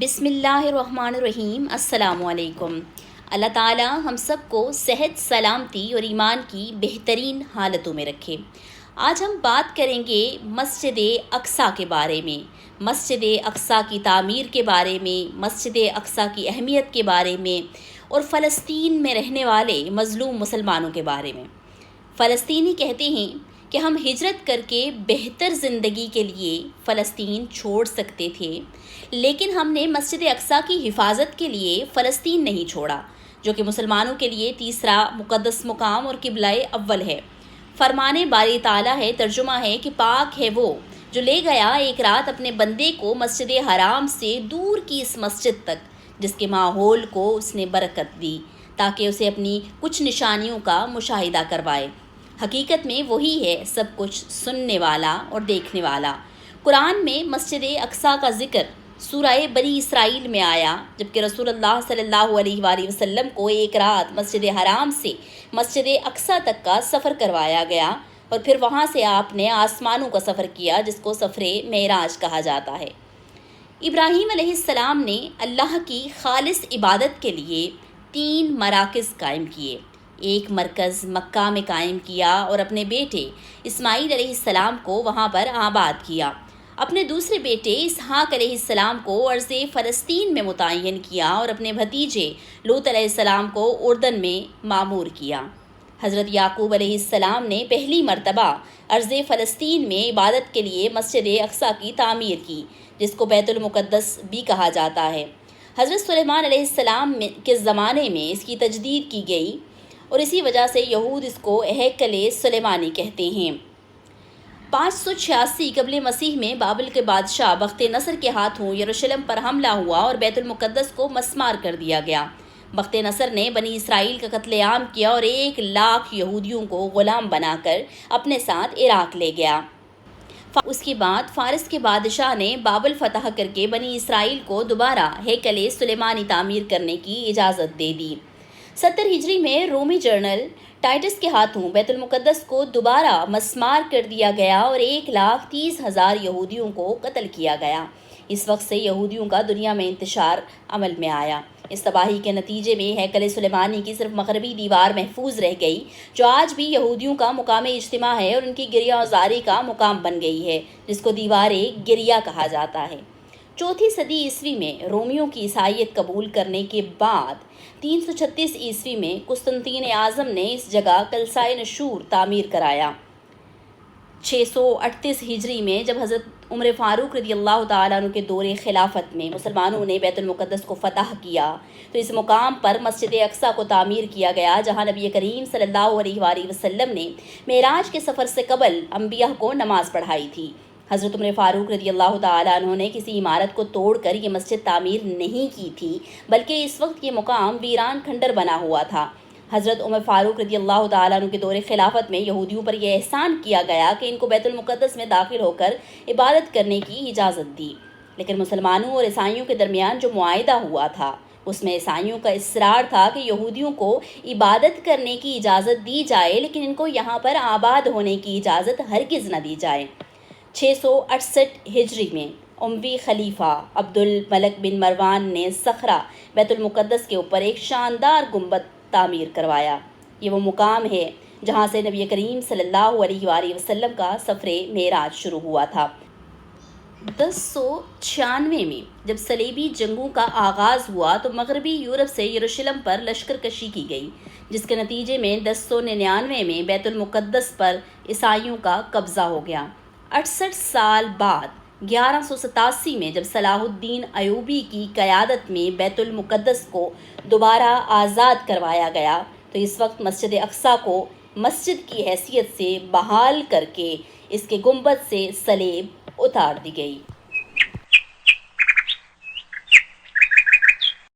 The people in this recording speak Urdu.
بسم اللہ الرحمن الرحیم۔ السلام علیکم۔ اللہ تعالیٰ ہم سب کو صحت، سلامتی اور ایمان کی بہترین حالتوں میں رکھے۔ آج ہم بات کریں گے مسجد اقصیٰ کے بارے میں، مسجد اقصیٰ کی تعمیر کے بارے میں، مسجد اقصیٰ کی اہمیت کے بارے میں اور فلسطین میں رہنے والے مظلوم مسلمانوں کے بارے میں۔ فلسطینی کہتے ہیں کہ ہم ہجرت کر کے بہتر زندگی کے لیے فلسطین چھوڑ سکتے تھے، لیکن ہم نے مسجد اقصیٰ کی حفاظت کے لیے فلسطین نہیں چھوڑا، جو کہ مسلمانوں کے لیے تیسرا مقدس مقام اور قبلہ اول ہے۔ فرمان باری تعالیٰ ہے، ترجمہ ہے کہ پاک ہے وہ جو لے گیا ایک رات اپنے بندے کو مسجد حرام سے دور کی اس مسجد تک، جس کے ماحول کو اس نے برکت دی تاکہ اسے اپنی کچھ نشانیوں کا مشاہدہ کروائے۔ حقیقت میں وہی ہے سب کچھ سننے والا اور دیکھنے والا۔ قرآن میں مسجد اقصیٰ کا ذکر سورہ بنی اسرائیل میں آیا، جبکہ رسول اللہ صلی اللہ علیہ وآلہ وسلم کو ایک رات مسجد حرام سے مسجد اقصیٰ تک کا سفر کروایا گیا اور پھر وہاں سے آپ نے آسمانوں کا سفر کیا، جس کو سفر معراج کہا جاتا ہے۔ ابراہیم علیہ السلام نے اللہ کی خالص عبادت کے لیے 3 مراکز قائم کیے۔ ایک مرکز مکہ میں قائم کیا اور اپنے بیٹے اسماعیل علیہ السلام کو وہاں پر آباد کیا۔ اپنے دوسرے بیٹے اسحاق علیہ السلام کو ارض فلسطین میں متعین کیا اور اپنے بھتیجے لوط علیہ السلام کو اردن میں معمور کیا۔ حضرت یعقوب علیہ السلام نے پہلی مرتبہ ارض فلسطین میں عبادت کے لیے مسجد اقصیٰ کی تعمیر کی، جس کو بیت المقدس بھی کہا جاتا ہے۔ حضرت سلیمان علیہ السلام کے زمانے میں اس کی تجدید کی گئی اور اسی وجہ سے یہود اس کو ہیکل سلیمانی کہتے ہیں۔ 586 قبل مسیح میں بابل کے بادشاہ بخت نصر کے ہاتھوں یروشلم پر حملہ ہوا اور بیت المقدس کو مسمار کر دیا گیا۔ بخت نصر نے بنی اسرائیل کا قتل عام کیا اور 1 لاکھ یہودیوں کو غلام بنا کر اپنے ساتھ عراق لے گیا۔ اس کے بعد فارس کے بادشاہ نے بابل فتح کر کے بنی اسرائیل کو دوبارہ ہیکل سلیمانی تعمیر کرنے کی اجازت دے دی۔ 70 ہجری میں رومی جنرل ٹائٹس کے ہاتھوں بیت المقدس کو دوبارہ مسمار کر دیا گیا اور 1,30,000 یہودیوں کو قتل کیا گیا۔ اس وقت سے یہودیوں کا دنیا میں انتشار عمل میں آیا۔ اس تباہی کے نتیجے میں ہیکل سلیمانی کی صرف مغربی دیوار محفوظ رہ گئی، جو آج بھی یہودیوں کا مقام اجتماع ہے اور ان کی گریہ ازاری کا مقام بن گئی ہے، جس کو دیوار گریہ کہا جاتا ہے۔ 4 صدی عیسوی میں رومیوں کی عیسائیت قبول کرنے کے بعد 336 عیسوی میں قسطنطین اعظم نے اس جگہ کلسائے نشور تعمیر کرایا۔ 638 ہجری میں جب حضرت عمر فاروق رضی اللہ تعالیٰ عنہ کے دور خلافت میں مسلمانوں نے بیت المقدس کو فتح کیا تو اس مقام پر مسجد اقصیٰ کو تعمیر کیا گیا، جہاں نبی کریم صلی اللہ علیہ وآلہ وسلم نے معراج کے سفر سے قبل انبیاء کو نماز پڑھائی تھی۔ حضرت عمر فاروق رضی اللہ تعالیٰ عنہ نے کسی عمارت کو توڑ کر یہ مسجد تعمیر نہیں کی تھی، بلکہ اس وقت یہ مقام ویران کھنڈر بنا ہوا تھا۔ حضرت عمر فاروق رضی اللہ تعالیٰ عنہ کے دور خلافت میں یہودیوں پر یہ احسان کیا گیا کہ ان کو بیت المقدس میں داخل ہو کر عبادت کرنے کی اجازت دی، لیکن مسلمانوں اور عیسائیوں کے درمیان جو معاہدہ ہوا تھا اس میں عیسائیوں کا اصرار تھا کہ یہودیوں کو عبادت کرنے کی اجازت دی جائے، لیکن ان کو یہاں پر آباد ہونے کی اجازت ہرگز نہ دی جائے۔ 668 ہجری میں اموی خلیفہ عبد الملک بن مروان نے صخرہ بیت المقدس کے اوپر ایک شاندار گنبد تعمیر کروایا۔ یہ وہ مقام ہے جہاں سے نبی کریم صلی اللہ علیہ وآلہ وسلم کا سفر معراج شروع ہوا تھا۔ 1096 میں جب صلیبی جنگوں کا آغاز ہوا تو مغربی یورپ سے یروشلم پر لشکر کشی کی گئی، جس کے نتیجے میں 1099 میں بیت المقدس پر عیسائیوں کا قبضہ ہو گیا۔ 68 سال بعد 1187 میں جب صلاح الدین ایوبی کی قیادت میں بیت المقدس کو دوبارہ آزاد کروایا گیا تو اس وقت مسجد اقصیٰ کو مسجد کی حیثیت سے بحال کر کے اس کے گنبد سے صلیب اتار دی گئی۔